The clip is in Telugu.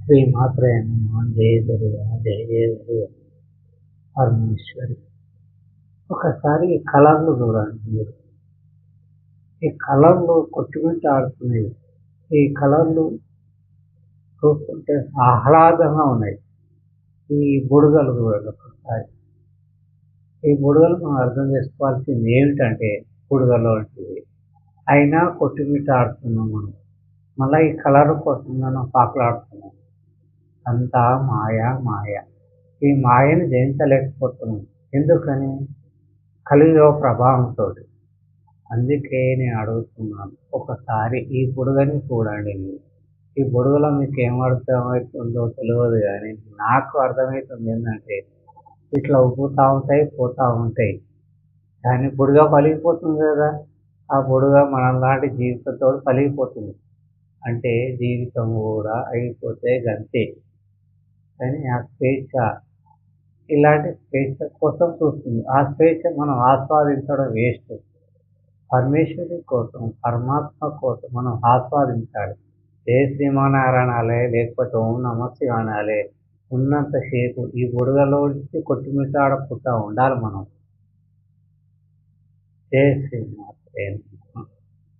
శ్రీమాత్రే నమః. జయ దుర్గా, జయ జయ దుర్గా పరమేశ్వరి. ఒకసారి ఈ కలర్లు చూడండి మీరు. ఈ కలర్లు కొట్టుమిట్టాడుతున్నాయి. ఈ కలర్లు చూస్తుంటే ఆహ్లాదంగా ఉన్నాయి. ఈ బుడగలు చూడండి ఒకసారి. ఈ బుడగలు మనం అర్థం చేసుకోవాల్సింది ఏమిటంటే బుడగలు వంటివి అయినా కొట్టుమిట్టాడుతున్నాం మనం. మళ్ళీ ఈ కలర్ కోసం మనం పాకులాడుతున్నాం. అంతా మాయ. ఈ మాయను జయించలేకపోతున్నాం. ఎందుకని? కలియుగ ప్రభావంతో. అందుకే నేను అడుగుతున్నాను, ఒకసారి ఈ బుడగని చూడండి. ఈ బుడగలో మీకు ఏం అర్థమవుతుందో తెలియదు, కానీ నాకు అర్థమవుతుంది ఏంటంటే ఇట్లా ఉబ్బుతూ ఉంటాయి, పోతూ ఉంటాయి. కానీ బుడగ పలిగిపోతుంది కదా, ఆ బుడగ మనలాంటి జీవితంతో పలిగిపోతుంది. అంటే జీవితం కూడా అయిపోతే గంతే. కానీ ఆ స్వేచ్ఛ, ఇలాంటి స్వేచ్ఛ కోసం చూస్తుంది. ఆ స్వేచ్ఛ మనం ఆస్వాదించడం వేస్ట్. పరమేశ్వరి కోసం, పరమాత్మ కోసం మనం ఆస్వాదించాలి. జయ శ్రీమన్నారాయణ అనాలే, లేకపోతే ఓం నమః శివాయ అనాలే. ఉన్నంతసేపు ఈ బుడగలోంచి కొట్టుమిట్టాడకుండా ఉండాలి మనం. జయ శ్రీమాత్రే నమః.